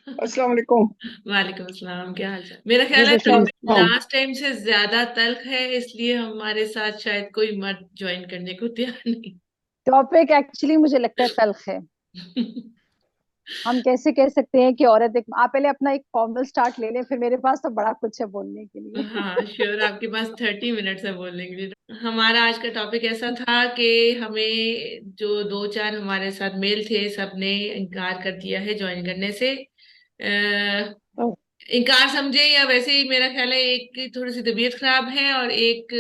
अस्सलाम वालेकुम। वालेकुम अस्सलाम, क्या हाल चाल। मेरा जी ख्याल है बुशरा टॉपिक हाँ। लास्ट टाइम से ज्यादा तल्ख है, इसलिए हमारे साथ शायद कोई मर्द ज्वाइन करने को तैयार नहीं। टॉपिक एक्चुअली मुझे लगता है तल्ख है। हम कैसे कह सकते हैं कि औरत एक, आप पहले अपना एक फॉर्मल स्टार्ट ले लें, फिर मेरे पास तो बड़ा कुछ है बोलने के लिए। हाँ श्योर, आपके पास 30 मिनट्स है बोलने के लिए। हमारा आज का टॉपिक ऐसा था कि हमें जो दो चार हमारे साथ मेल थे, सबने इनकार कर दिया है ज्वाइन करने से। ओह, इनकार समझे या वैसे ही, मेरा ख्याल है एक की थोड़ी सी तबीयत खराब है और एक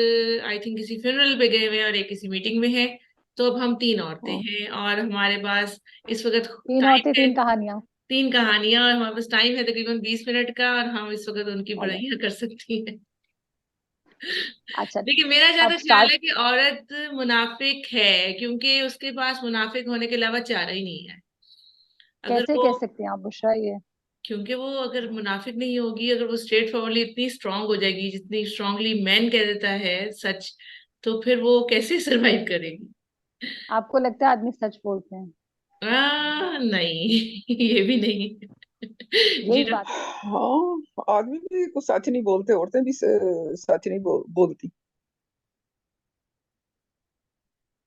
आई थिंक किसी फ्यूनरल पे गए हुए हैं और एक किसी मीटिंग में है। तो अब हम तीन औरतें ओह, हैं और हमारे पास इस वक्त तीन टाइम औरतें है। तीन कहानियां। तीन कहानियां और हमारे पास टाइम है तकरीबन 20 मिनट का, और हम इस वक्त उनकी ऑलराइट, बड़ाइयां कर सकती हैं। अच्छा। देखिए, मेरा जहाँ अब तक ख्याल स्टार्ट है कि औरत मुनाफिक है क्योंकि उसके पास मुनाफिक होने के अलावा चारा ही नहीं है। अगर कैसे वो कह सकते हैं आप बुशरा ये? क्योंकि वो अगर मुनाफिक नहीं होगी, अगर वो स्ट्रेट फॉरवर्डली इतनी स्ट्रांग हो जाएगी जितनी स्ट्रांगली मैन कह देता है सच, तो फिर वो कैसे सरवाइव करेगी। आपको लगता है आदमी सच बोलते हैं? नहीं ये भी नहीं। जी यही ना। बात है। हाँ, आदमी भी कुछ सच नहीं बोलते, औरतें भी सच नहीं बोलती।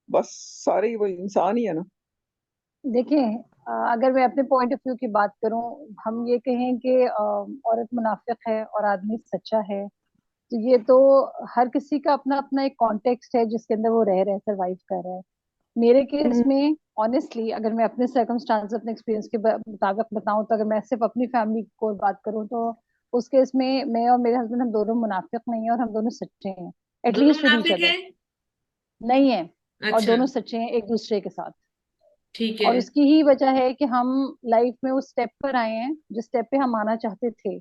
बस सारे ही वो इंसान ही है ना। देखिए, अगर मैं अपने पॉइंट ऑफ व्यू की बात करूं, हम ये कहें कि औरत मुनाफिक है और आदमी सच्चा है, तो ये तो हर किसी का अपना अपना एक कॉन्टेक्स्ट है जिसके अंदर वो रह रहे हैं, सरवाइव कर रहे हैं। मेरे केस हम्म। में ऑनेस्टली, अगर मैं अपने सर्कमस्टांस, अपने एक्सपीरियंस के मुताबिक बताऊं, तो अगर मैं सिर्फ अपनी फैमिली को बात करूं, तो उस केस में मैं और मेरे हस्बैंड, हम दोनों मुनाफिक नहीं है और हम दोनों सच्चे हैं, दोनों एटलीस्ट विद ईच मुनाफिक अदर। है? नहीं है, और अच्छा। दोनों सच्चे हैं एक दूसरे के साथ। ठीक और है। उसकी ही वजह है कि हम लाइफ में उस स्टेप पर आए हैं जिस स्टेप पे हम आना चाहते थे,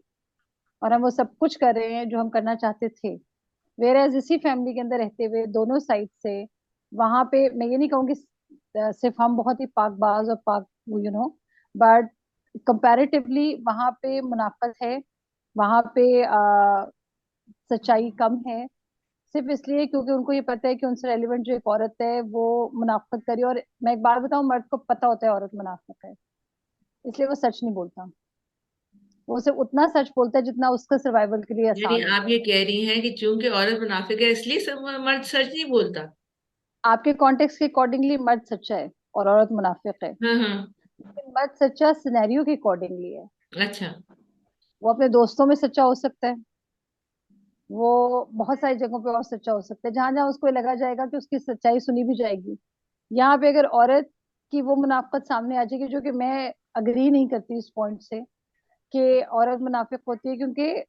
और हम वो सब कुछ कर रहे हैं जो हम करना चाहते थे। वेर एज इसी फैमिली के अंदर रहते हुए दोनों साइड से, वहां पे मैं ये नहीं कहूंगी सिर्फ हम बहुत ही पाकबाज और पाक, बट कंपैरेटिवली वहां पे मुनाफत है, वहां पे सच्चाई कम है। सिर्फ इसलिए क्योंकि उनको ये पता है कि उनसे रेलिवेंट जो एक औरत है वो मुनाफत करी, और मैं एक बात बताऊं, मर्द को पता होता है औरत मुनाफत है, इसलिए वो सच नहीं बोलता। वो सिर्फ उतना सच बोलता है जितना उसका सर्वाइवल के लिए यानी आसान आप होता है। ये कह रही हैं कि चूंकि औरत मुनाफिक है इसलिए सब मर्द सच नहीं बोलता। आपके कॉन्टेक्स्ट के अकॉर्डिंगली मर्द सच्चा है और औरत मुनाफिक है, हाँ हाँ। लेकिन मर्द सच्चा सिनेरियो के अकॉर्डिंगली है। अच्छा। वो अपने दोस्तों में सच्चा हो सकता है, वो बहुत सारी जगहों पे और सच्चा हो सकता है, जहां जहां उसको ये लगा जाएगा कि उसकी सच्चाई सुनी भी जाएगी। यहाँ पे अगर औरत की वो मुनाफिकत सामने आ जाएगी, जो कि मैं अग्री नहीं करती इस पॉइंट से कि औरत मुनाफिक होती है, क्योंकि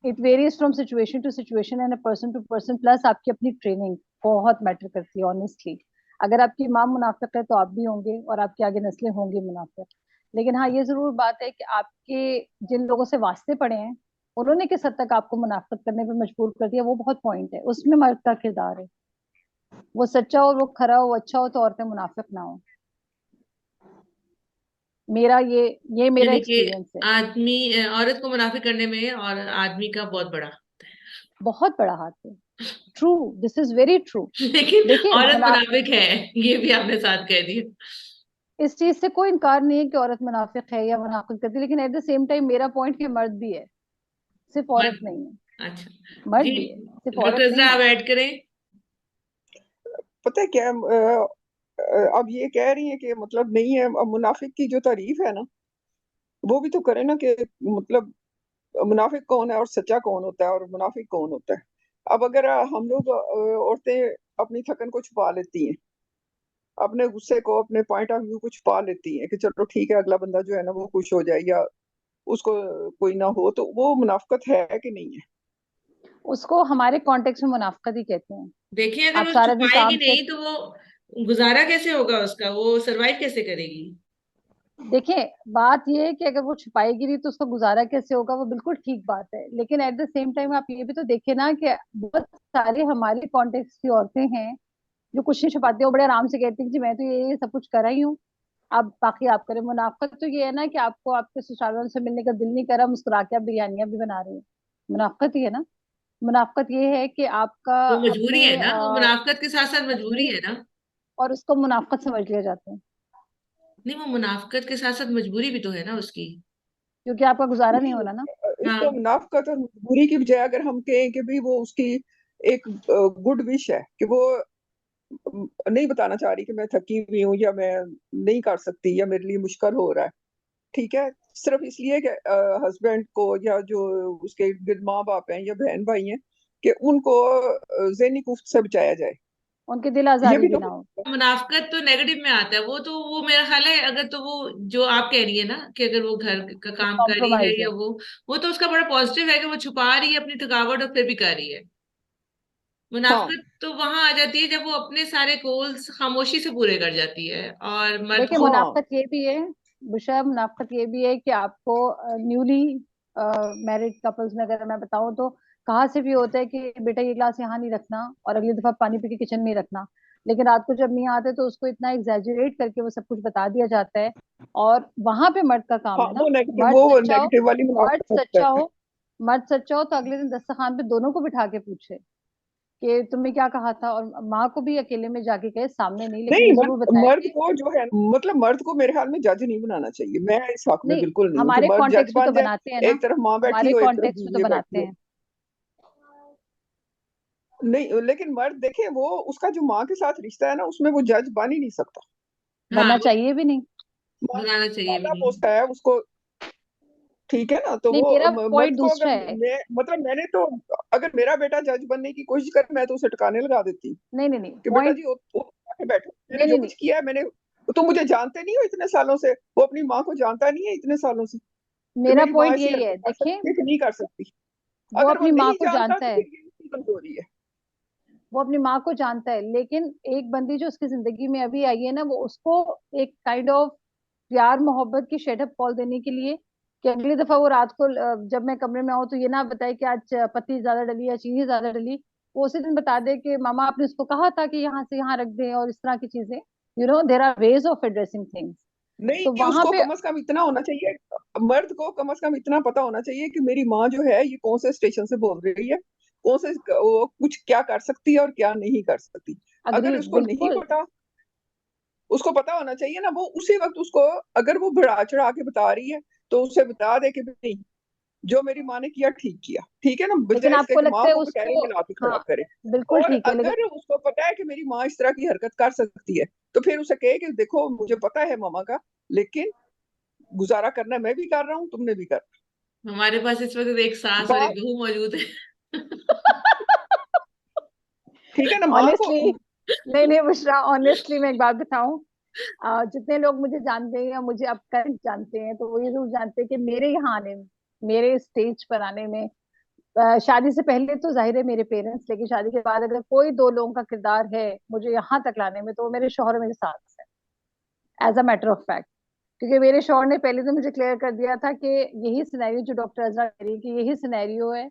it varies from situation to situation and person to person, plus आपकी अपनी ट्रेनिंग बहुत मैटर करती है ऑनेस्टली। अगर आपकी माँ मुनाफिक है तो आप भी होंगे और आपकी आगे नस्लें होंगी मुनाफिक। लेकिन हाँ, ये जरूर बात है कि आपके जिन लोगों से वास्ते पड़े हैं, उन्होंने किस हद तक आपको मुनाफिक करने पर मजबूर कर दिया, वो बहुत पॉइंट है, उसमें मर्द का किरदार है। वो सच्चा हो, वो खरा हो, वो अच्छा हो, तो औरतें मुनाफिक ना हो। मेरा ये मेरा यानी कि एक्सपीरियंस है। आदमी औरत को मुनाफिक करने में और आदमी का बहुत बड़ा बहुत बड़ा हाथ है। True, this is very true. लेकिन देखिए, औरत मुनाफिक है, ये भी आपने साथ कह दिया। इस चीज से कोई इनकार नहीं है कि औरत मुनाफिक है या मुनाफिक करती है, लेकिन एट द सेम टाइम मेरा पॉइंट कि मर्द भी है, सिर्फ औरत मर्द। नहीं है। अच्छा। मर्द जी। भी है, सिर्फ औरत डॉक्टर जरा नहीं आप है। ऐड करें। पता है क्या, अब ये कह रही है कि मतलब नहीं है। अब मुनाफिक की जो तारीफ है ना, वो भी तो करे ना कि मतलब मुनाफिक कौन है और सच्चा कौन होता है और मुनाफिक कौन होता है। अब अगर हम लोग औरतें अपनी थकन को छुपा लेती हैं, अपने गुस्से को, अपने पॉइंट ऑफ व्यू को छुपा लेती हैं कि चलो ठीक है, अगला बंदा जो है ना वो खुश हो जाए या उसको कोई ना हो, तो वो मुनाफिकत है कि नहीं है? उसको हमारे कॉन्टेक्स्ट में मुनाफिकत ही कहते हैं। देखिए, अगर आप वो सारा दिन छुपाएगी काम से, नहीं तो वो गुजारा कैसे होगा उसका, वो सरवाइव कैसे करेगी। देखिए, बात ये है कि अगर वो छुपाएगी नहीं तो उसका गुजारा कैसे होगा, वो बिल्कुल ठीक बात है, लेकिन एट द सेम टाइम आप ये भी तो देखिए ना कि बहुत सारे हमारे कॉन्टेक्स्ट की औरतें हैं जो कुछ नहीं छुपाती, वो बड़े आराम से कहती हैं कि जी मैं तो ये सब कुछ कर रही हूँ, अब बाकी आप करें। मुनाफिकत तो ये है ना कि आपको आपके ससुराल वालों से मिलने का दिल नहीं करा, मुस्कुरा के आप बिरयानियां भी बना रहे हो। मुनाफिकत ही है ना। मुनाफिकत ये है कि आपका वो मजबूरी है अपने ना, वो मुनाफिकत के साथ साथ मजबूरी मजबूरी, है ना। और उसको मुनाफिकत समझ लिया जाता है। नहीं, वो मुनाफिकत के साथ साथ मजबूरी भी तो है ना उसकी। क्योंकि आपका गुजारा नहीं नहीं, हो रहा ना। इसको हाँ मुनाफकत और मजबूरी की बजाय अगर हम कहें कि भाई वो उसकी एक गुड विश है कि वो नहीं बताना चाह रही कि मैं थकी हुई हूँ या मैं नहीं कर सकती या मेरे लिए मुश्किल हो रहा है, ठीक है, सिर्फ इसलिए कि हस्बैंड को या जो उसके इर्द गिर्द माँ बाप हैं या बहन भाई हैं कि उनको ज़हनी कुफ्त से बचाया जाए। उनकी दिल ये आजारी भी भी तो ना हो। मुनाफकत तो नेगेटिव में आता है, वो तो वो मेरा ख्याल है, अगर तो वो जो आप कह रही है ना कि अगर वो घर का काम कर रही है कॉम्प्रोमाइज या है। वो तो उसका बड़ा पॉजिटिव है कि वो छुपा रही है अपनी थकावट और फिर भी कर रही है। हाँ मुनाफिकत तो वहां आ जाती है जब वो अपने सारे गोल्स खामोशी से पूरे कर जाती है, और मर्द देखिए, को। हाँ मुनाफकत ये भी है, बुशरा, मुनाफकत ये भी है कि आपको न्यूली मैरिड कपल्स में अगर मैं बताऊं तो कहाँ से भी होता है कि बेटा ये ग्लास यहाँ नहीं रखना और अगली दफा पानी पी के किचन में ही रखना। लेकिन रात को जब नहीं आते तो उसको इतना एग्जैजरेट करके वो सब कुछ बता दिया जाता है। और वहां पे मर्द का काम हाँ, है ना, मर्द वो सच्चा हो, नेगेटिव वाली मर्द मुनाफिकत सच्चा है। हो, मर्द सच्चा हो तो अगले दिन दस्तरखान पे दोनों को बिठा के पूछे कि तुमने क्या कहा था, और माँ को भी अकेले में जाके कहे, सामने नहीं, लेकिन नहीं, ये जरूर बताया मर्द कि को जो है, मतलब मर्द को मेरे ख्याल में जज नहीं बनाना चाहिए। मैं इस हक में नहीं, बिल्कुल नहीं हूँ कि हमारे मर्द जज कॉन्टेक्स्ट में तो बन जाए। बनाते हैं ना, एक तरफ माँ बैठी हमारे हो, एक तरफ कॉन्टेक्स्ट में तो बीवी बनाते बैठी हो। हैं। नहीं, लेकिन मर्द देखे वो उसका जो माँ के साथ रिश्ता है ना, उसमें वो जज बन ही नहीं सकता। हाँ, बनना वो चाहिए भी नहीं। माँ बनाना चाहिए भी पाला नहीं। पोसा है उसको, ठीक है ना, तो नहीं, वो मेरा मर्द पॉइंट को अगर दूसरा है। मैं मतलब मैंने तो, अगर मेरा बेटा जज बनने की कोशिश करे मैं तो उसे टकाने लगा देती नहीं नहीं नहीं, कि बेटा पॉइंट, जी वो आके बैठो, मैंने नहीं जो नहीं नहीं, कुछ किया है मैंने, तो मुझे जानते नहीं हो इतने सालों से, वो अपनी माँ को जानता नहीं है इतने सालों से कि मेरा मेरी माँ पॉइंट ऐसी यही है, हरकत कर देखिए, सकती है कि नहीं कर सकती। वो अगर वो अपनी माँ नहीं को जानता जानता तो है, फिर ये उसकी कमजोरी है। वो अपनी माँ को जानता है, लेकिन एक बंदी जो उसकी जिंदगी में अभी आई है ना, वो उसको एक काइंड ऑफ प्यार मोहब्बत की शेडअप कॉल देने के लिए कि अगली दफा वो रात को जब मैं कमरे में आऊँ तो ये ना बताए कि आज पत्ती ज्यादा डली या चीनी ज्यादा डली। वो उसी दिन बता दे कि मामा आपने उसको कहा था कि यहाँ से यहाँ रख दें, और इस तरह की चीजें, there are ways of addressing things. नहीं, तो वहां उसको पे कम से कम इतना होना चाहिए, मर्द को कम से कम इतना पता होना चाहिए कि मेरी माँ जो है ये कौन से स्टेशन से बोल रही है, कौन से वो कुछ क्या कर सकती है और क्या नहीं कर सकती। अगर अग्रीड, उसको नहीं बिल्कुल। पता, उसको पता होना चाहिए ना, वो उसी वक्त उसको, अगर वो बढ़ा चढ़ा के बता रही है तो उसे बता दे कि नहीं, जो मेरी माँ ने किया ठीक किया, ठीक है ना, लेकिन बजाय इसके आपको कि माँ लगता है को कटहरे उसको, में ला के हाँ, खड़ा करे। बिल्कुल और ठीक है, अगर लेकिन उसको पता है कि मेरी माँ इस तरह की हरकत कर सकती है तो फिर उसे कहे कि देखो मुझे पता है मामा का, लेकिन गुजारा करना मैं भी कर रहा हूँ, तुमने भी कर। हमारे पास इस वक्त एक सास और एक बात बहू मौजूद है। ठीक है ना, माँ को। ऑनेस्टली, नहीं नहीं बुशरा, ऑनेस्टली मैं एक बात बताऊं, जितने लोग मुझे जानते हैं या मुझे अब करंट जानते हैं तो वो ये जरूर जानते हैं कि मेरे यहाँ आने में, मेरे स्टेज पर आने में, शादी से पहले तो जाहिर है मेरे पेरेंट्स, लेकिन शादी के बाद अगर कोई दो लोगों का किरदार है मुझे यहाँ तक लाने में तो वो मेरे शौहर और मेरे सास है, as a matter of fact. क्योंकि मेरे शौहर ने पहले तो मुझे क्लियर कर दिया था कि यही सिनेरियो जो डॉक्टर अजरा कह रही है कि यही सिनेरियो है,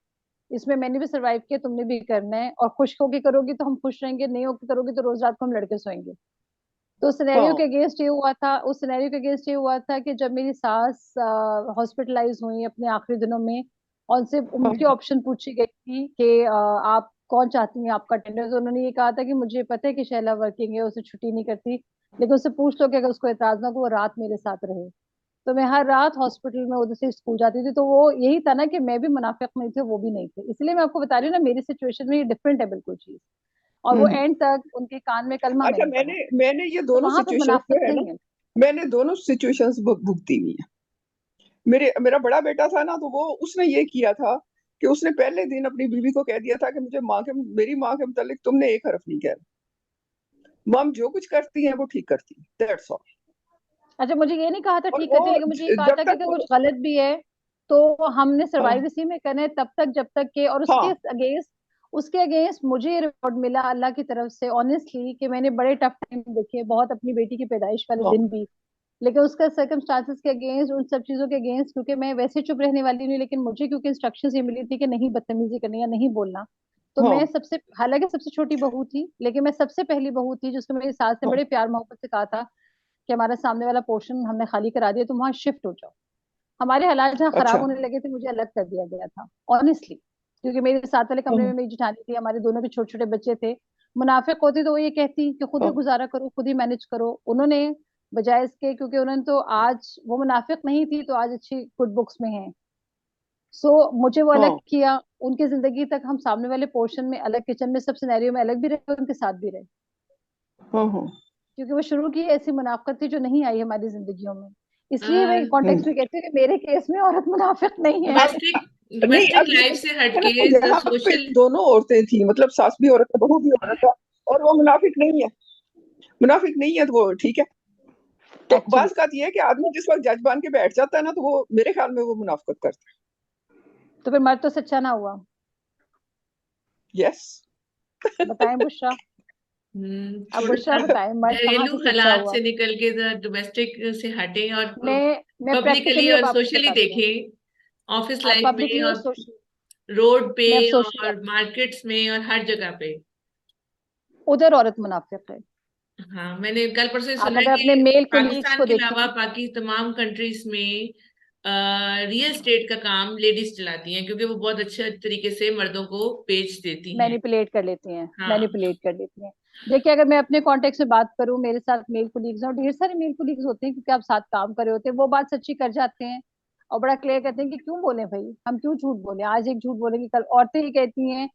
इसमें मैंने भी सरवाइव किया, तुमने भी करना है, और खुश होके करोगी तो हम खुश रहेंगे, नहीं होके करोगी तो रोज रात को हम लड़के सोएंगे। तो सिनेरियो के हाँ अगेंस्ट ये हुआ था, उस सिनेरियो के अगेंस्ट ये हुआ था कि जब मेरी सास हॉस्पिटलाइज हुई अपने आखिरी दिनों में, और उनसे हाँ उनकी ऑप्शन पूछी गई थी कि आप कौन चाहती हैं आपका टेंडर, तो उन्होंने ये कहा था कि मुझे पता है कि शैला वर्किंग है, उसे छुट्टी नहीं करती, लेकिन उससे पूछ लो कि अगर उसको एतराज ना हो वो रात मेरे साथ रहे। तो मैं हर रात हॉस्पिटल में उधर से स्कूल जाती थी, तो वो यही था ना कि मैं भी मुनाफिक नहीं थे, वो भी नहीं थे, इसलिए मैं आपको बता रही हूँ ना, मेरी सिचुएशन में ये डिफरेंट है बिल्कुल चीज। और वो हम्म। एंड तक उनके कान में कलमा अच्छा, मैंने मैंने पढ़ा। मैंने ये तो दोनों वहां पे सिचुएशंस मुनाफिक जो है ना, नहीं है। मैंने दोनों सिचुएशंस भुगती हुई है। मेरा बड़ा बेटा था ना, तो वो उसने ये किया था कि उसने पहले दिन अपनी बीवी को कह दिया था कि मेरी माँ के मुतालिक तुमने एक हरफ नहीं कहना, मम जो कुछ करती है वो ठीक करती है, दैट्स ऑल। अच्छा, मुझे ये नहीं कहा था और ठीक वो करती, लेकिन मुझे ये कहा जब था कि तक अगर वो, कुछ गलत भी है तो हमने सरवाइव हाँ इसी में करना है तब तक जब तक के, और हाँ उसके अगेंस्ट मुझे रिवॉर्ड मिला अल्लाह की तरफ से ऑनेस्टली, कि मैंने बड़े टफ टाइम देखे बहुत, अपनी बेटी की पैदाइश वाले हाँ दिन भी, लेकिन उसका सर्कमस्टांसेस के अगेंस्ट, उन सब चीजों के अगेंस्ट, क्योंकि मैं वैसे चुप रहने वाली नहीं, लेकिन मुझे क्योंकि इंस्ट्रक्शंस ये मिली थी कि नहीं बदतमीजी करनी या नहीं बोलना, तो मैं हाँ सबसे, हालांकि सबसे छोटी बहू थी, लेकिन मैं सबसे पहली बहू थी जिसको मेरी सास ने हाँ बड़े प्यार मोहब्बत से कहा था कि हमारा सामने वाला पोर्शन हमने खाली करा दिया, तुम वहां शिफ्ट हो जाओ। हमारे हालात जहाँ खराब अच्छा, होने लगे थे मुझे अलग कर दिया गया था ऑनेस्टली, क्योंकि मेरे साथ वाले कमरे हाँ में मेरी जिठानी थी, हमारे दोनों के छोटे छोटे बच्चे थे। मुनाफिक होती तो वो ये कहती कि खुद ही हाँ गुजारा करो, खुद ही मैनेज करो। उन्होंने बजाय इसके, क्योंकि उन्होंने तो आज वो मुनाफिक नहीं थी तो आज अच्छी गुड बुक्स में है। सो मुझे वो अलग हाँ किया। उनकी जिंदगी तक हम सामने वाले पोर्शन में अलग, किचन में सब सिनेरियो में अलग भी रहे, उनके साथ भी रहे, हाँ हाँ। क्योंकि वो शुरू की ऐसी मुनाफिकत थी जो नहीं आई हमारी जिंदगियों में। इसलिए मैं कॉन्टेक्स्ट हम्म। में कहती हूँ कि मेरे केस में औरत मुनाफिक नहीं है। अब डोमेस्टिक नहीं, डोमेस्टिक अब ये लाइफ से है ना, हटके द यहाँ पे सोशल। दोनों औरतें थी, मतलब सास भी औरत है, बहू भी औरत है, और वो मुनाफिक नहीं है। मुनाफिक नहीं है तो वो ठीक है। तो एक्चुअली बात बात ये है कि आदमी जिस वक्त जज बन के बैठ जाता है ना, तो वो मेरे ख्याल में वो मुनाफिकत करता तो फिर मर्द तो सच्चा ना हुआ। है। यस। बताएं बुशरा। अब थोड़ा बुशरा सा बताएं, मर्द कहाँ घरेलू से सच्चा हालात हुआ। से निकल के डोमेस्टिक से हटे और मैं पब्लिकली प्रैक्टिकली अब और आपको सोशली बताती हूँ। देखें, ऑफिस अब लाइफ में पब्लिकली और और सोशल, रोड पे मैं अब सोशल, और मार्केट्स में और हर जगह पे। उधर औरत मुनाफिक है। हाँ, मैंने कल परसों ही आप सुना अगर अपने कि मेल कोलीग्स पाकिस्तान को के अलावा देखें, बाकी तमाम कंट्रीज में रियल स्टेट का काम लेडीज चलाती हैं, क्योंकि वो बहुत अच्छे तरीके से मर्दों को बेच देती हैं। मैनिपुलेट कर लेती हैं, हाँ। मैनिपुलेट कर लेती हैं। देखिए, अगर मैं अपने कॉन्टेक्ट से बात करूं, मेरे साथ मेल कोलीग्स हैं और ढेर सारे मेल कोलीग्स होते हैं, क्योंकि आप साथ काम कर रहे होते हैं, वो बात सच्ची कर जाते हैं और बड़ा क्लियर करते हैं कि क्यों बोले भाई, हम क्यों झूठ बोले, आज एक झूठ बोलेंगे कल। औरतें ही कहती हैं,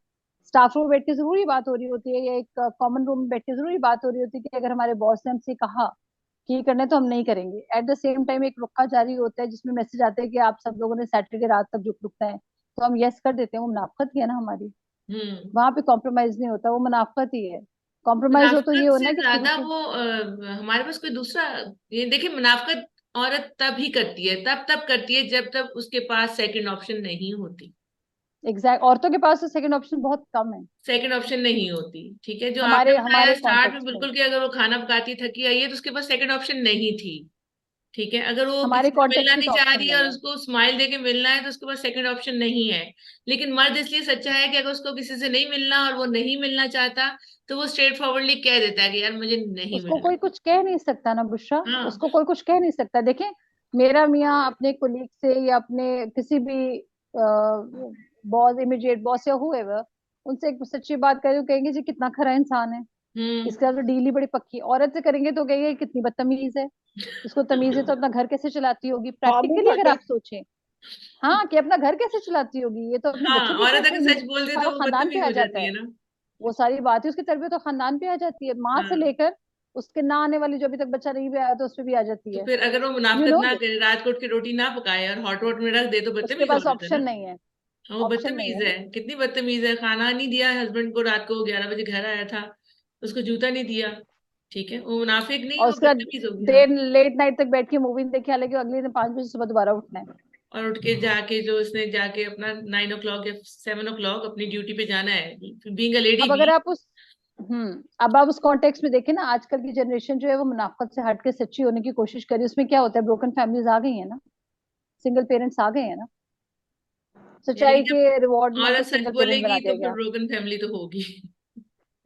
स्टाफ रूम में बैठ के जरूरी बात हो रही होती है या एक कॉमन रूम में बैठ के जरूरी बात हो रही होती है कि अगर हमारे बॉस ने हमसे कहा कि ये करना है तो हम नहीं करेंगे। एट द सेम टाइम एक रुका जारी होता है जिसमें मैसेज आता है कि आप सब लोगों ने सैटरडे रात तक जो रुकता है, तो हम यस कर देते हैं। वो मुनाफिकत ही है ना हमारी। हम्म। वहां पे कॉम्प्रोमाइज नहीं होता, वो मुनाफिकत ही है। कॉम्प्रोमाइज हो तो ये मुनाफिकत होना से है कि शुरू ज्यादा से। वो हमारे पास कोई दूसरा। ये देखिए, मुनाफिकत औरत तब ही करती है, तब तब करती है जब तक उसके पास सेकंड ऑप्शन नहीं होती। एग्जैक्ट, औरतों के पास तो सेकंड ऑप्शन बहुत कम है। सेकंड ऑप्शन नहीं होती, ठीक है, जो आपने हमारे बताया हमारे स्टार्ट में कॉन्टेक्स्ट में, बिल्कुल कि अगर वो खाना पकाती थकी आई है तो उसके पास सेकंड ऑप्शन नहीं थी। ठीक है, अगर वो हमारे किसी से मिलना कॉन्टेक्स्ट में नहीं तो चाह ऑप्शन रही है और नहीं है। उसको स्माइल देके मिलना है तो उसके पास सेकंड ऑप्शन नहीं है। लेकिन मर्द इसलिए सच्चा है कि अगर उसको किसी से नहीं मिलना और वो नहीं मिलना चाहता, तो वो स्ट्रेट फॉरवर्डली कह देता है कि यार मुझे नहीं उसको मिलना। कोई कुछ कह नहीं सकता ना बुशरा, हाँ। उसको कोई कुछ कह नहीं सकता। देखें, मेरा मियाँ अपने कोलीग से या अपने किसी भी बॉस, इमीडिएट बॉस या हुएवर, उनसे एक सच्ची बात करें, कहेंगे जी कितना खरा इंसान है, हम्म। इसके साथ तो डील ही बड़ी पक्की है। औरत से करेंगे तो कहेंगे कितनी बदतमीज है, इसको तमीज है तो अपना घर कैसे चलाती होगी। हाँ मुंह प्रैक्टिकली फट अगर है। आप सोचें, हाँ, कि अपना घर कैसे चलाती होगी, ये तो अपने हाँ, बच्चों की औरत तरफ अगर सच बोल दे तो सारा वो खानदान पे बदतमीज आ हो जाता जाती है। है ना। वो सारी बात है, उसकी तरबियत तो खानदान पे आ जाती है, माँ से हाँ। लेकर उसके ना आने वाली, जो अभी तक बच्चा नहीं भी आया तो उस पर भी आ जाती तो है। फिर अगर वो यू मुनाफिकत नो ना दिस, करे, रात को उठ के रोटी ना पकाए और हॉट वॉट में रख दे, तो उसके बदतमीज पास औरत है ना। ऑप्शन नहीं है। हाँ, वो ऑप्शन नहीं है बदतमीज ना। है, कितनी बदतमीज है, खाना नहीं दिया हस्बैंड को, रात को वो 11 बजे घर आया था, उसको जूता नहीं दिया। ठीक है, वो मुनाफिक नहीं, और वो उसके बाद बदतमीज हो गया। देर लेट नाइट तक बैठ के मूवी देखी, हालांकि अगले दिन 5 बजे सुबह दोबारा उठना है। और उठ के जाके जो उसने जाके अपना 9 o'clock या 7 o'clock अपनी ड्यूटी पे जाना है, बीइंग अ लेडी अब अगर भी। आप उस, अब आप उस कॉन्टेक्स्ट में देखें ना, आजकल की जनरेशन जो है वो मुनाफिकत से हट के सच्ची होने की कोशिश करी। उसमें क्या होता है, ब्रोकन फैमिलीज आ गई है ना, सिंगल पेरेंट्स आ गए हैं ना, यानी सच्चाई जब के रिवॉर्ड में उनको औरत सच सिंगल पेरेंट बोलेगी बना तो दिया फिर गया। ब्रोकन फैमिली तो होगी।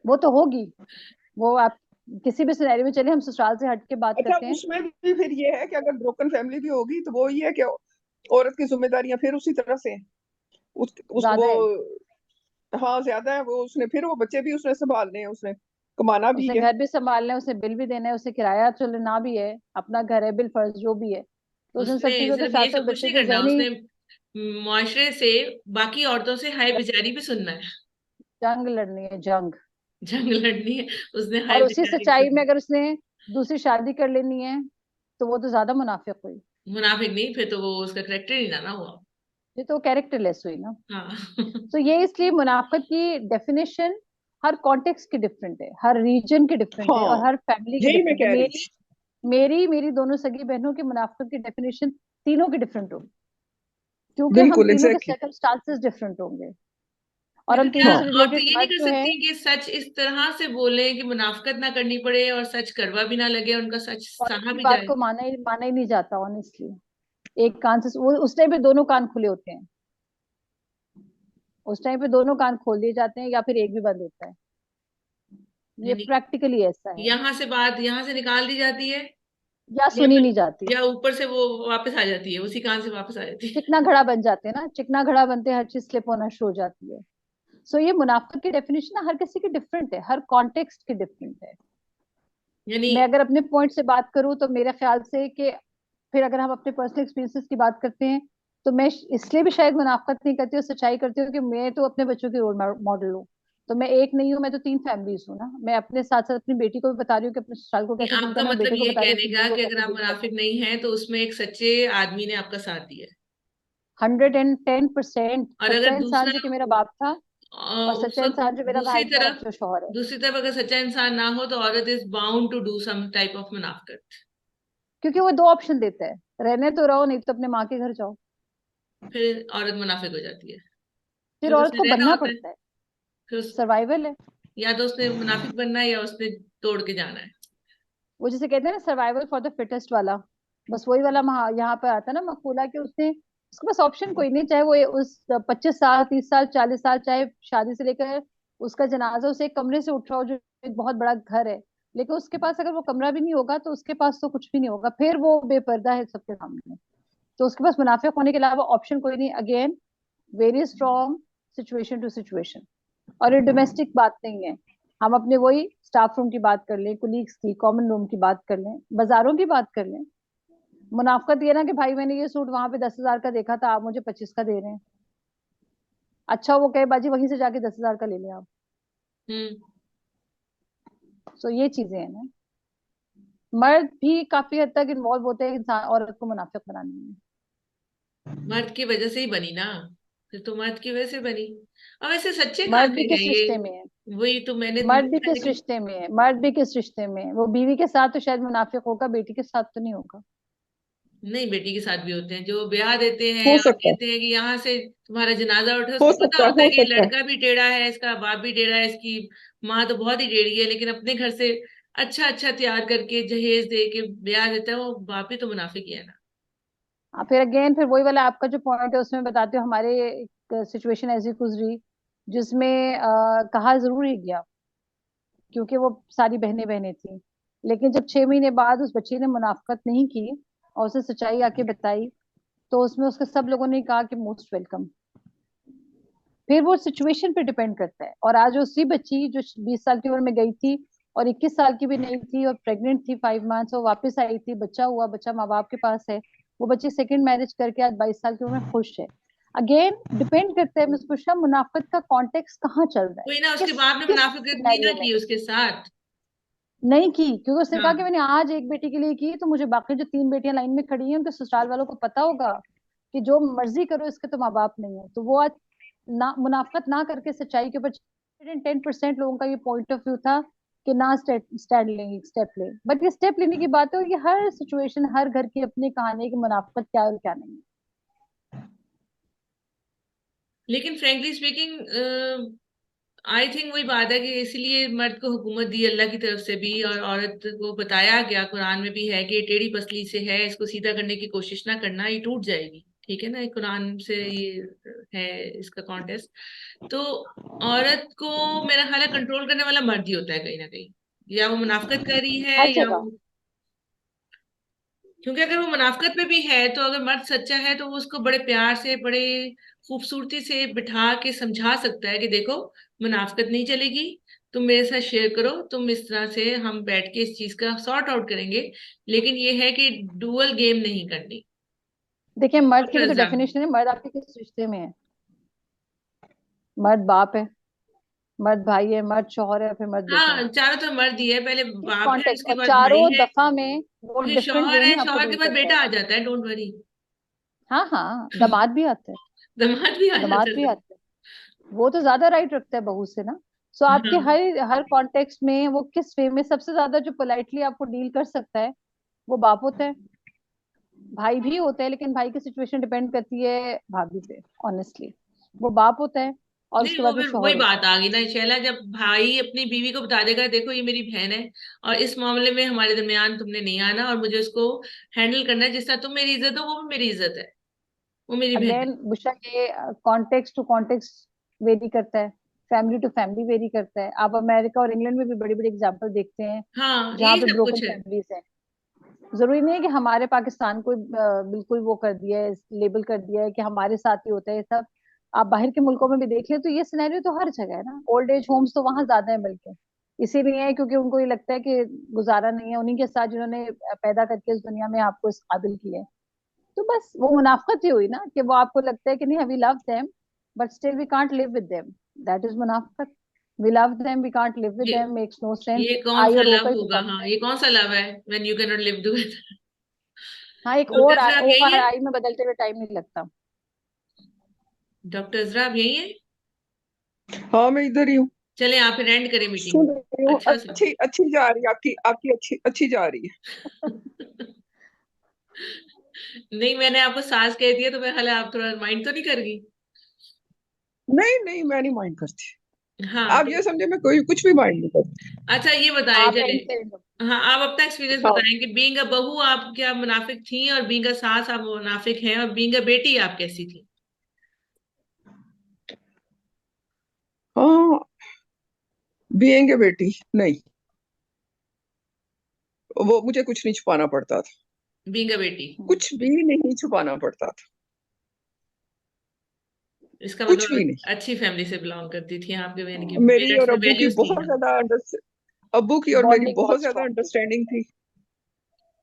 वो तो होगी। वो आप किसी भी सिनेरियो में चले, हम ससुराल से हट के बात अच्छा, करते हैं। उसमें भी फिर ये है कि अगर ब्रोकन फैमिली भी होगी तो वो ये है कि औरत की जिम्मेदारियां फिर उसी तरह से हैं। उस ज्यादा वो, है, हाँ ज्यादा है। वो उसने फिर वो बच्चे भी उसने संभालने हैं, उसने कमाना भी उसने है। घर भी संभालना है, उसने बिल भी देना है, उसे किराया चलना भी है, अपना घर है, बिल फर्ज जो भी है, तो उसने उसने सब चीजों के सिर्फ साथ ये साथ सब कुछ बच्चे नहीं के करना, जहनी उसने मुआशरे से बाकी औरतों से हाय बेचारी भी सुनना है। जंग लड़नी है, जंग। जंग लड़नी है, उसने हाय और उसी बेचारी भी सच्चाई में सुननी अगर उसने दूसरी शादी कर लेनी है तो वो तो ज्यादा मुनाफिक हुई। है। मुनाफिक नहीं, फिर तो वो उसका करेक्टर ही ना हुआ। ये तो कैरेक्टरलेस हुई ना। हाँ। तो ये इसलिए मुनाफिक की डेफिनेशन हर कॉन्टेक्स्ट की डिफरेंट है, हर रीजन की डिफरेंट है, और हाँ हर फैमिली की यही मैं डिफरेंट है। कह रही मेरी मेरी मेरी दोनों सगी बहनों की मुनाफिक की डेफिनेशन तीनों की डिफरेंट होगी, हूँ। क्योंकि हम बिल्कुल तीनों के एग्जैक्टली। सर्कमस्टांसेस डिफरेंट होंगे, और लेकिन हम क्या तीनों हाँ से औरतें रिलेटेड ये नहीं मर्द कर जो है। सकती कि सच इस तरह से बोले कि मुनाफिकत ना करनी पड़े और सच कड़वा भी ना लगे, उनका सच और सहा उनकी भी बात जाए। को माना ही नहीं जाता ऑनेस्टली। एक कान से वो, उस टाइम पे दोनों कान खुले होते हैं, उस टाइम पे दोनों कान खोल दिए जाते हैं या फिर एक भी बंद होता है। ये यानी प्रैक्टिकली ऐसा है। यहाँ से बात यहाँ से निकाल दी जाती है, या या सुनी फिर नहीं जाती, या ऊपर से वो वापस आ जाती है, उसी कान से वापस आ जाती है। चिकना घड़ा बन जाते हैं ना, चिकना घड़ा बनते हैं, हर चीज स्लिप होना शुरू हो जाती है। सो ये मुनाफिक की डेफिनेशन ना हर किसी की डिफरेंट है, हर कॉन्टेक्स्ट की डिफरेंट है। यानी मैं अगर अपने पॉइंट से बात करूं तो मेरे ख्याल से कि फिर अगर हम अपने पर्सनल एक्सपीरियंसेस की बात करते हैं, तो मैं इसलिए भी शायद मुनाफकत नहीं करती हूँ, सच्चाई करती हूँ कि मैं तो अपने बच्चों की रोल मॉडल हूँ। तो मैं एक नहीं हूँ, मैं तो 3 फैमिलीज हूँ ना। मैं अपने साथ साथ अपनी बेटी को भी बता रही हूँ कि अपने ससुराल को कि कैसे डील आपका करना है, मतलब बेटे को ये बता रही हूँ कहने अपनी का बीवी को कि अगर कैसे आप डील करना मुनाफिक नहीं हैं तो उसमें एक सच्चे आदमी ने आपका साथ दिया है। है। 110%। और सच्चा अगर इंसान दूसरा जो कि मेरा बाप था, और उस सच्चा वक्त इंसान जो मेरा भाई था और जो शौहर है। दूसरी तरफ अगर सच्चा इंसान ना हो तो औरत is bound to do some type of मुनाफिकत। क्योंकि वो दो ऑप्शन देता है, रहने तो रहो, नहीं तो अपने माँ के घर जाओ। फिर औरत मुनाफिक हो जाती है फिर क्योंकि औरत उसे को रहना बनना होता है। पड़ता है। फिर सर्वाइवल है। या तो उसने मुनाफिक बनना है या उसने तोड़ के जाना है। वो जिसे कहते हैं ना, सर्वाइवल फॉर द फिटेस्ट वाला, बस वही वाला यहाँ पे आता है ना मकूला, कि उसने, उसके पास ऑप्शन कोई नहीं, चाहे वो उस 25 साल, 30 साल, 40 साल, चाहे शादी से लेकर उसका जनाजा उसे एक कमरे से उठ रहा हो जो एक बहुत बड़ा घर है, लेकिन उसके पास अगर वो कमरा भी नहीं होगा तो उसके पास तो कुछ भी नहीं होगा, फिर वो बेपर्दा है सबके सामने। तो उसके पास मुनाफिक होने के अलावा ऑप्शन कोई नहीं। Again, very strong, situation to situation. और ये डोमेस्टिक बात नहीं है। हम अपने वही स्टाफ रूम की बात कर लें, कुलीग्स की, कॉमन रूम की बात कर लें, बाजारों की बात कर लें। मुनाफकत ये ना कि भाई मैंने ये सूट वहां पे 10,000 का देखा था, आप मुझे 25 का दे रहे हैं। अच्छा, वो कहे बाजी वहीं से जाके 10,000 का ले लें आप। हम्म। सो ये चीजें हैं ना। मर्द भी काफी हद तक इन्वॉल्व होते हैं इंसान औरत को मुनाफिक बनाने में। मर्द की वजह से ही बनी ना। फिर तो मर्द की वजह से बनी। और वैसे सच्चे कहाँ मर्द भी से है किस ये। रिश्ते में है? वही तो मैंने मर्द भी देखा है किस कि रिश्ते में है? मर्द भी किस रिश्ते में है? वो बीवी के साथ तो शायद मुनाफिक होगा, बेटी के साथ तो नहीं होगा। नहीं, बेटी के साथ भी होते हैं जो ब्याह देते हो हैं और सकता है, कहते हैं कि यहाँ से तुम्हारा जनाजा उठे। हो उसको पता सकता है, होता है हो कि ये सकता है। लड़का भी टेढ़ा है, इसका बाप भी टेढ़ा है, इसकी माँ तो बहुत ही टेढ़ी है, लेकिन अपने घर से अच्छा अच्छा तैयार करके जहेज दे के ब्याह देता है। वो बाप ही तो मुनाफिक ही है ना। फिर अगेन, फिर वही वाला आपका जो पॉइंट है उसमें बताते हो, हमारे एक सिचुएशन ऐसी गुजरी जिसमें कहा जरूर ही गया, क्योंकि वो सारी बहनें बहनें थी, लेकिन जब 6 महीने बाद उस बच्ची ने मुनाफकत नहीं की और उसे सच्चाई आके बताई, तो उसमें उसके सब लोगों ने कहा कि मोस्ट वेलकम। फिर वो सिचुएशन पे डिपेंड करता है। और आज उसी बच्ची जो 20 साल की उम्र में गई थी और 21 साल की भी नहीं थी और प्रेग्नेंट थी 5 मंथ्स, और वापस आई थी, बच्चा हुआ, बच्चा माँ बाप के पास है, वो बच्ची सेकंड मैरिज करके आज 22 साल की उम्र में खुश है। अगेन डिपेंड करता है मिस पुष्पा, मुनाफिक का कॉन्टेक्स्ट कहाँ चल रहा है, कोई ना, उसके किस बाप ने किस मुनाफिकत नहीं ना सिनेरियो में। की उसके साथ। नहीं की, क्योंकि उसने कहा कि हाँ। मैंने आज एक बेटी के लिए की, तो मुझे बाकी जो 3 बेटियां लाइन में खड़ी हैं उनके ससुराल वालों को पता होगा कि जो मर्जी करो, इसके तो माँ बाप नहीं है। तो वो आज ना मुनाफकत ना करके सच्चाई के ऊपर 110% लोगों का ये पॉइंट ऑफ व्यू था कि ना स्टैंड लेंगे, स्टेप ले। बट ये स्टेप लेने की बात है, और ये हर सिचुएशन, हर घर की अपनी कहानी है कि मुनाफकत क्या है और क्या नहीं है। लेकिन फ्रेंकली स्पीकिंग आई थिंक वही बात है कि इसलिए मर्द को हुकूमत दी अल्लाह की तरफ से भी, और औरत को बताया गया कुरान में भी है कि ये टेढ़ी पसली से है, इसको सीधा करने की कोशिश ना करना, ये टूट जाएगी। ठीक है ना, ये कुरान से ये है इसका कॉन्टेस्ट। तो औरत को मेरा ख्याल है कंट्रोल करने वाला मर्द ही होता है कहीं ना कहीं। या वो मुनाफिकत कर रही है हर या जगह। वो, क्योंकि अगर वो मुनाफिकत में भी है तो अगर मर्द सच्चा है तो वो उसको बड़े प्यार से, बड़े खूबसूरती से बिठा के समझा सकता है कि देखो, मुनाफिकत नहीं चलेगी, तुम मेरे साथ शेयर करो, तुम इस तरह से हम बैठ के इस चीज का सॉर्ट आउट करेंगे। लेकिन ये है कि डुअल गेम नहीं करनी। देखिए, मर्द की भी तो हल्जाम। डेफिनेशन है, मर्द आपके किस रिश्ते में है? मर्द बाप है, मर्द भाई है, मर्द शौहर है, फिर मर्द बेटा हाँ, है। चारों तरफ मर्द ही है, पहले किस बाप है, कॉन्टेक्स्ट, उसके और बाद भाई चारों है, दफा में वो फिर डिफरेंट शौहर वे है, में आपको शौहर के डील बाद करता बेटा है। आ जाता है, डोंट वरी। हाँ हाँ, दामाद भी आता है। दामाद भी आ दामाद जाता भी है। आता है, वो तो ज्यादा राइट रखता है बहू से ना। सो आपके हाँ। हर हर कॉन्टेक्स्ट में वो किस वे में सबसे ज्यादा जो पोलाइटली आपको डील कर सकता है, वो बाप होता है। भाई भी होता है, लेकिन भाई की सिचुएशन डिपेंड करती है भाभी पे, ऑनेस्टली। वो बाप होता है, और नहीं, उसके वो बाद वो फिर वही शौहर होता बात है। आ गई ना शैला, जब भाई अपनी बीवी को बता देगा देखो ये मेरी बहन है, और इस मामले में हमारे दरमियान तुमने नहीं आना, और मुझे उसको हैंडल करना है, जिस तरह तुम मेरी इज्जत हो वो भी मेरी इज्जत है, वो मेरी बहन है। अगेन बुशा, ये कॉन्टेक्स्ट टू कॉन्टेक्स्ट वेरी करता है, फैमिली टू फैमिली वेरी करता है। आप अमेरिका और इंग्लैंड में भी बड़ी बड़ी एग्जाम्पल देखते हैं हाँ, जहाँ यही पे सब ब्रोकन कुछ है। फैमिलीज हैं। जरूरी नहीं है कि हमारे पाकिस्तान को बिल्कुल वो कर दिया है, लेबल कर दिया है कि हमारे साथ ही होता है ये सब। आप बाहर के मुल्कों में भी देख लें तो ये सिनेरियो तो हर जगह है ना। ओल्ड एज होम्स तो वहां ज्यादा है बल्कि। इसीलिए है क्योंकि उनको ये लगता है कि गुजारा नहीं है उन्हीं के साथ जिन्होंने पैदा करके इस दुनिया में आपको इस काबिल किया है। तो बस वो मुनाफकत ही हुई ना कि वो आपको लगता है कि नहीं we love them but still we can't live with them. That is मुनाफकत। We love them we can't live with ये देम मेक्स नो सेंस। ये कौन आई सा और ओ लव का ही तो होगा? फर्क हाँ, है। ये कौन सा लव है? When you can not live together. हाँ एक डॉक्टर ओ साहब यही और है? आई में बदलते हुए टाइम नहीं लगता। डॉक्टर साहब यही है? हाँ मैं इधर ही हूँ, चले आप फिर एंड करें मीटिंग। सुन रही हूँ। अच्छा से। अच्छी अच्छी जा रही है आपकी, आपकी अच्छी अच्छी जा रही है। नहीं, मैंने आपको सास कह दिया तो मैं हाल आप थोड़ा माइंड तो नहीं करेगी? नहीं नहीं, मैं नहीं माइंड करती। हाँ आप तो ये समझे मैं कोई कुछ भी माइंड नहीं करती। अच्छा ये बताएं आप चले। एंड करें तो। हाँ, आप अपना एक्सपीरियंस हाँ बताएं कि बीइंग अ बहू आप क्या मुनाफिक थी, और बीइंग अ सास आप मुनाफिक हैं, और बीइंग अ बेटी आप कैसी थी? हाँ, बीएंगे बेटी नहीं, वो मुझे कुछ नहीं छुपाना पड़ता था, बीइंग अ बेटी। कुछ भी नहीं छुपाना पड़ता था, इसका कुछ भी मतलब नहीं। अच्छी फैमिली से बिलोंग करती थी आपके, बहन की मेरी पेरेंट्स और में अब्बू की वैल्यूज थी बहुत ना? ज्यादा अब्बू की और मेरी बॉन्डिंग बहुत बहुत ज्यादा स्ट्रांग थी। अंडरस्टैंडिंग थी।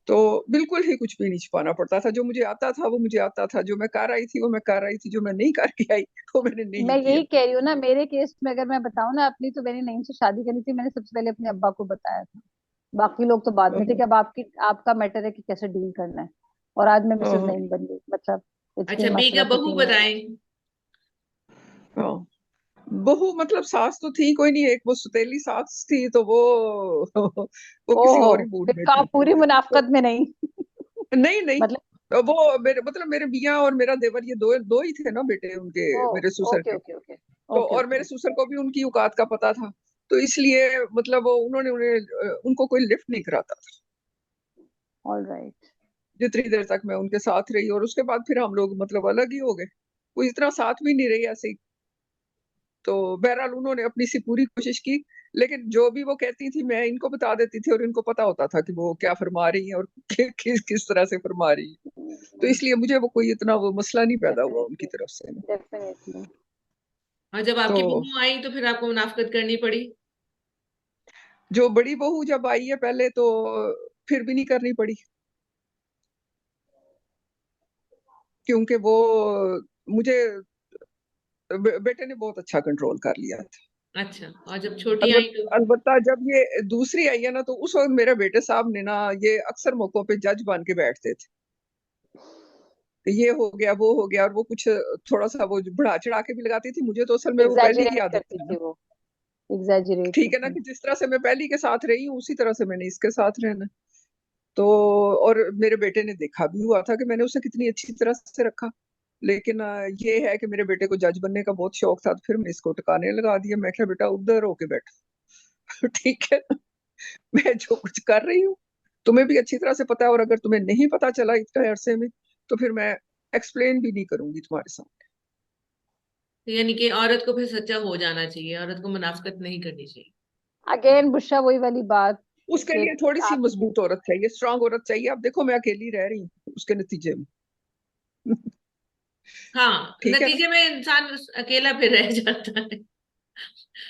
तो बिल्कुल ही कुछ भी नहीं छुपाना पड़ता था, जो मुझे आता था वो मुझे आता था, जो मैं कर रही थी वो मैं कर रही थी, जो मैं नहीं करके आई वो मैंने नहीं मैं किया। यही कह रही हूँ ना मेरे केस में अगर मैं बताऊं ना अपनी तो मैंने नईम से शादी करी थी मैंने सबसे पहले अपने अब्बा को बताया था। बाकी लोग तो बाद में थे कि अब आपकी आपका मैटर है कि कैसे डील करना है। और आज मैं मिसेस हाँ नईम बन गई मतलब इट्स अच्छा, बीन बीइंग अ माशाल्लाह बहू 15 years। बताएं। हाँ, बहू मतलब सास तो थी कोई नहीं, एक वो सुतेली सास थी तो वो वो किसी ओहो और ही मूड फिर में तो थी। आप पूरी तो मुनाफकत में नहीं। नहीं नहीं, मतलब वो मेरे मतलब मेरे मियाँ और मेरा देवर ये दो दो ही थे ना बेटे उनके, ओ मेरे ससुर ओके के। ओके ओके तो ओके और ओके। मेरे ससुर को भी उनकी औकात का पता था, तो इसलिए मतलब वो उन्होंने उन्हें उनको कोई लिफ्ट नहीं कराता था ऑल राइट। जितनी देर तक मैं उनके साथ रही। और उसके बाद फिर हम लोग मतलब अलग ही हो गए, वो इतना साथ भी नहीं रही ऐसे ही। तो बहरहाल उन्होंने अपनी सी पूरी कोशिश की, लेकिन जो भी वो कहती थी मैं इनको बता देती थी, और इनको पता होता था कि वो क्या फरमा रही है और किस तरह से फरमा रही है। तो इसलिए मुझे वो कोई इतना वो मसला नहीं पैदा हुआ उनकी डेफिनेटली तरफ से। डेफिनेटली। और जब तो आपकी बहू आई तो फिर आपको मुनाफकत करनी पड़ी? जो बड़ी बहू जब आई है पहले, तो फिर भी नहीं करनी पड़ी, क्योंकि वो मुझे बेटे ने बहुत अच्छा कंट्रोल कर लिया था। अच्छा, और जब छोटी आई तो? अलबत्ता जब ये दूसरी आई है ना, तो उस वक्त मेरे बेटे साहब ने ना, ये अक्सर मौकों पे जज बन के बैठते थे कि ये हो गया वो हो गया, और वो कुछ थोड़ा सा वो बढ़ा चढ़ा के भी लगाती थी। मुझे तो असल में वो पहले की एग्जैजरेट आदत करती थी ना, थी वो। एग्जैजरेट ठीक है ना, करती। कि जिस तरह से मैं पहली के साथ रही हूँ उसी तरह से मैंने इसके साथ रहना। तो और मेरे बेटे ने देखा भी हुआ था कि मैंने उसे कितनी अच्छी तरह से रखा। लेकिन ये है कि मेरे बेटे को जज बनने का बहुत शौक था, तो फिर मैं इसको टिकाने लगा दिया। मैं क्या बेटा उधर होके बैठो ठीक है ना, मैं जो कुछ कर रही हूँ तुम्हें भी अच्छी तरह से पता है, और अगर तुम्हें नहीं पता चला इतने अरसे में तो फिर मैं एक्सप्लेन भी नहीं करूंगी तुम्हारे साथ। तो यानी कि औरत को फिर सच्चा हो जाना चाहिए, औरत को मुनाफकत नहीं करनी चाहिए। अगेन बुशा वही वाली बात उसके कि लिए थोड़ी सी आप मजबूत औरत चाहिए, स्ट्रांग औरत चाहिए। अब देखो मैं अकेली रह रही हूँ उसके नतीजे में हाँ, ठीक है ना। नतीजे में इंसान अकेला फिर रह जाता है।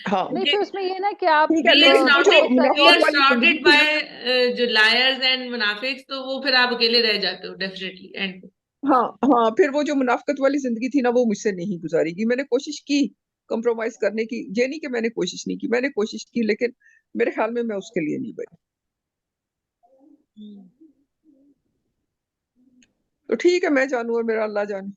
हाँ नहीं क्योंकि फिर उसमें ये ना कि आप ठीक है, वी आर लेकिन वो जो सराउंडेड वी लाहौर आर वाली जिंदगी सराउंडेड थी ना, बाय जो लायर्स एंड मुनाफिक्स, तो वो फिर आप अकेले रह जाते हो डेफिनेटली एंड। हाँ हाँ, फिर वो जो मुनाफिकत वाली जिंदगी थी ना, वो मुझसे नहीं गुजारेगी। मैंने कोशिश की कंप्रोमाइज करने की, ये नहीं कि मैंने कोशिश नहीं की, मैंने कोशिश की, लेकिन मेरे ख्याल में मैं उसके लिए नहीं बनी। तो ठीक है, मैं जानू और मेरा अल्लाह जाने।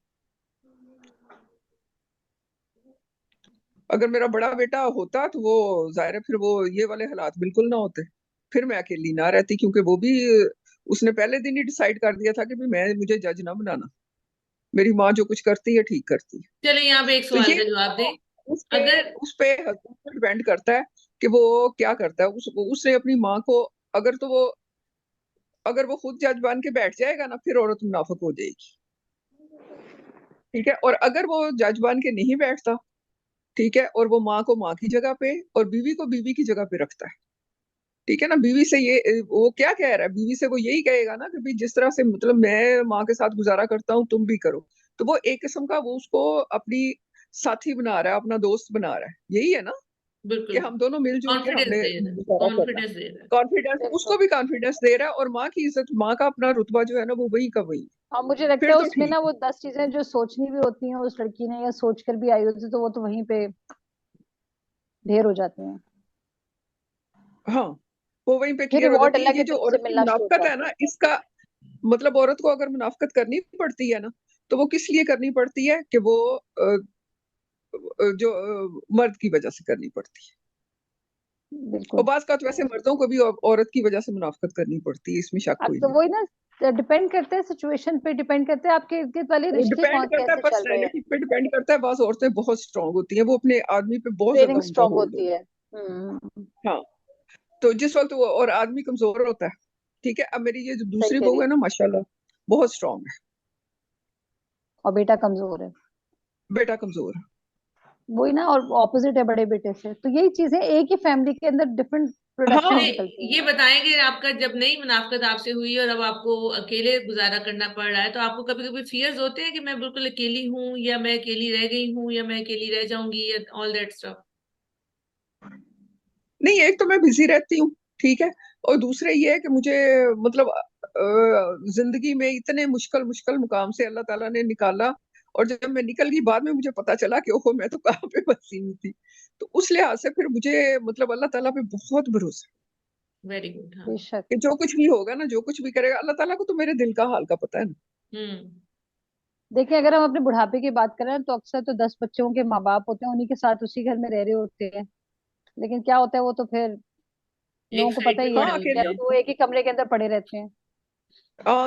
अगर मेरा बड़ा बेटा होता तो वो जाहिर है फिर वो ये वाले हालात बिल्कुल ना होते, फिर मैं अकेली ना रहती, क्योंकि वो भी उसने पहले दिन ही डिसाइड कर दिया था कि भी मैं मुझे जज ना बनाना, मेरी माँ जो कुछ करती है ठीक करती है। चलो यहाँ पे एक तो सवाल ये का जवाब दे। उस पे अगर उस पे डिपेंड करता है कि वो क्या करता है। उसने अपनी माँ को, अगर तो वो अगर वो खुद जज बन के बैठ जाएगा ना, फिर औरत मुनाफिक हो जाएगी। ठीक है, और अगर वो जज बन के नहीं बैठता, ठीक है, और वो माँ को माँ की जगह पे और बीवी को बीवी की जगह पे रखता है, ठीक है ना, बीवी से ये वो क्या कह रहा है, बीवी से वो यही कहेगा ना कि भाई जिस तरह से मतलब मैं माँ के साथ गुजारा करता हूँ तुम भी करो। तो वो एक किस्म का वो उसको अपनी साथी बना रहा है, अपना दोस्त बना रहा है, यही है ना। कि बिल्कुल हम दोनों मिलजुल के कॉन्फिडेंस हमने दे रहा है, गुजारा करना है। कॉन्फिडेंस दे रहा है। कॉन्फिडेंस, उसको बिल्कुल। भी कॉन्फिडेंस दे रहा है, और माँ की इज्जत, माँ का अपना रुतबा जो है ना वो वही का वही। और मुझे लगता फिर है तो उसमें ठीक ना वो 10 चीजें जो सोचनी भी होती हैं उस लड़की ने, या सोच कर भी आई होती, तो वो तो वहीं पे ढेर हो जाती हैं। है। हाँ, वो वहीं पे फिर क्लियर हो रिवॉर्ड जाती अल्लाह है। की ये जो तरफ से औरत की मिलना शुरू हो मुनाफकत है जाता ना, है। इसका मतलब औरत को अगर मुनाफकत करनी पड़ती है ना, तो वो किस लिए करनी पड़ती है कि वो जो मर्द की वजह से करनी पड़ती है। और बिल्कुल। बात का तो वैसे मर्दों को भी औरत की वजह से मुनाफकत करनी पड़ती है, इसमें शक अब कोई तो नहीं। वही ना, डिपेंड करता है सिचुएशन पे, डिपेंड करता है आपके इर्द गिर्द वाले वो रिश्ते डिपेंड कौन करता है, कैसे चल रहे हैं। पर्सनैलिटी पे डिपेंड करता है। बाज औरतें बहुत स्ट्रांग होती हैं, वो अपने आदमी पे बहुत ज्यादा ट्रेनिंग उनका स्ट्रांग होल्ड होती होता है। हम्म। है। हाँ, तो जिस वक्त वो और आदमी कमजोर होता है, ठीक है। अब मेरी ये जो सही दूसरी कह रही बहू है है। ना, माशाल्लाह बहुत स्ट्रांग है। और बेटा कमजोर है। बेटा कमजोर है। वही ना, और ऑपोजिट है बड़े बेटे से, तो यही चीजें एक ही फैमिली के अंदर डिफरेंट चलिए प्रोडक्शन हाँ, निकलती ये हैं। बताएंगे, आपका जब नई मुनाफकत आपसे हुई और अब आपको अकेले गुजारा करना पड़ रहा है, तो आपको कभी कभी फियर्स होते हैं कि मैं बिल्कुल अकेली हूँ, या मैं अकेली रह गई हूँ, या मैं अकेली रह जाऊंगी, या ऑल दैट स्टफ? नहीं, एक तो मैं बिजी रहती हूँ, ठीक है। और दूसरे ये है कि मुझे मतलब जिंदगी में इतने मुश्किल मुश्किल मुकाम से अल्लाह ताला ने निकाला, और जब मैं निकल गई बाद में मुझे पता चला कि ओहो मैं तो कहाँ पे फंसी हुई थी। तो उस लिहाज से फिर मुझे मतलब अल्लाह ताला पे बहुत भरोसा है वेरी गुड। हाँ। बेशक। कि जो कुछ भी होगा ना, जो कुछ भी करेगा, अल्लाह ताला को तो मेरे दिल का हाल का पता है ना। हम्म। देखिए, अगर हम अपने बुढ़ापे की बात करें तो अक्सर तो 10 बच्चों के माँ बाप होते हैं, उन्हीं के साथ उसी घर में रह रहे होते हैं। लेकिन क्या होता है, वो तो फिर लोगों एक को साइड पता पे ही है पड़े हाँ, होते क्या, अकेले हैं। तो वो एक ही कमरे के अंदर पड़े रहते हैं।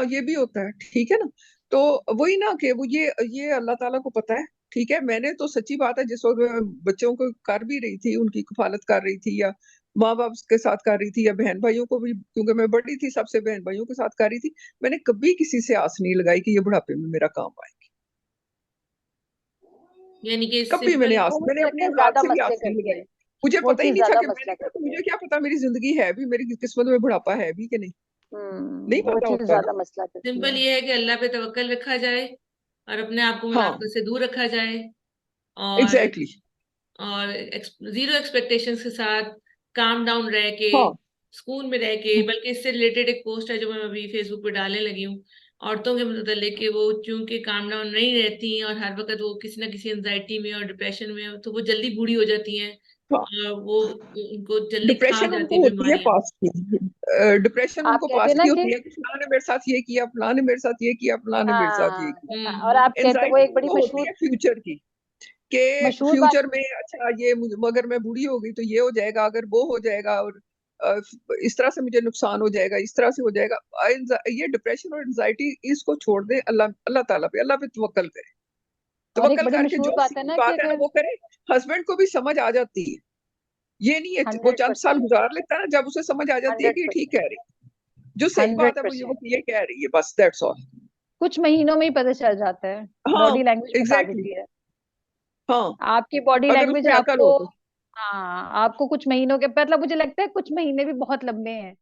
ये भी होता है, ठीक है ना। तो वही ना कि वो ये अल्लाह ताला को पता है, ठीक है। मैंने तो सच्ची बात है, जिस वक्त मैं बच्चों को कर भी रही थी, उनकी कफालत कर रही थी, या माँ बाप के साथ कर रही थी, या बहन भाइयों को भी, क्योंकि मैं बड़ी थी सबसे, बहन भाइयों के साथ कर रही थी। मैंने कभी किसी से आस नहीं लगाई कि ये बुढ़ापे में मेरा काम आएगी। यानी कि कभी मैंने सिंपल। आस, वो मुझे मैंने लगता अपनी है औलाद ज्यादा से भी मसले आस नहीं करती लगाई। है। मुझे वो पता ही चीज नहीं था ज्यादा कि मैंने मसला कहा तो करती है। मुझे क्या पता मेरी जिंदगी है भी, मेरी किस्मत में बुढ़ापा है भी कि नहीं। नहीं वो पता चीज होता ना। ज्यादा मसला करती सिंपल है। ये है कि अल्लाह पे तवक्कल रखा जाए, और अपने आप को हाँ, मुनाफिक से दूर रखा जाए, और एग्जैक्टली exactly। जीरो एक्सपेक्टेशंस के साथ काम डाउन रह के, हाँ, सुकून में रह के। बल्कि इससे रिलेटेड एक पोस्ट है जो मैं अभी फेसबुक पे डालने लगी हूँ, औरतों के मतलब कि वो चूंकि काम डाउन नहीं रहती हैं, और हर वक्त वो किसी ना किसी एंजाइटी में और डिप्रेशन में, तो वो जल्दी बूढ़ी हो जाती हैं, हाँ। और वो उनको जल्दी खा डिप्रेशन जाती उनको है होती है बीमारियां। पास्ट की। डिप्रेशन आप उनको कहते हैं पास्ट ना की कि होती है कि फलां ने मेरे साथ ये किया, फलां ने मेरे साथ ये किया, फलां ने मेरे साथ ये हाँ, किया। और हम्म। आप कहते, वो एनजाइटी एक बड़ी उनको होती मशहूर है फ्यूचर की, कि मशहूर बात। फ्यूचर में अच्छा ये अगर मैं बूढ़ी हो गई तो ये हो जाएगा, अगर वो हो जाएगा, और अ, इस तरह से मुझे नुकसान हो जाएगा, इस तरह से हो जाएगा। ये डिप्रेशन और एंजाइटी इसको छोड़ दे, अल्लाह अल्लाह ताला पे, अल्लाह पे तवक्कल करे। और एक तवक्कल बड़ी करके मशहूर जो बात है सीधी ना कि बात है ना अगर वो करे। हस्बैंड को भी समझ आ जाती है। ये नहीं है वो हंड्रेड चंद साल परसेंट गुजार लेता है ना, जब उसे समझ आ जाती है हंड्रेड कि ये ठीक परसेंट कह रही है, जो सही हंड्रेड बात है वो परसेंट ये कह रही है, बस दैट्स ऑल। कुछ महीनों में ही पता चल जाता है। हाँ, बॉडी लैंग्वेज बता एग्जैक्टली देती है। exactly, हाँ। आपकी बॉडी अगर लैंग्वेज उसमें अकल आपको, हो तो। हाँ, आपको कुछ महीनों के, मतलब मुझे लगता है कुछ महीने भी बहुत लंबे हैं।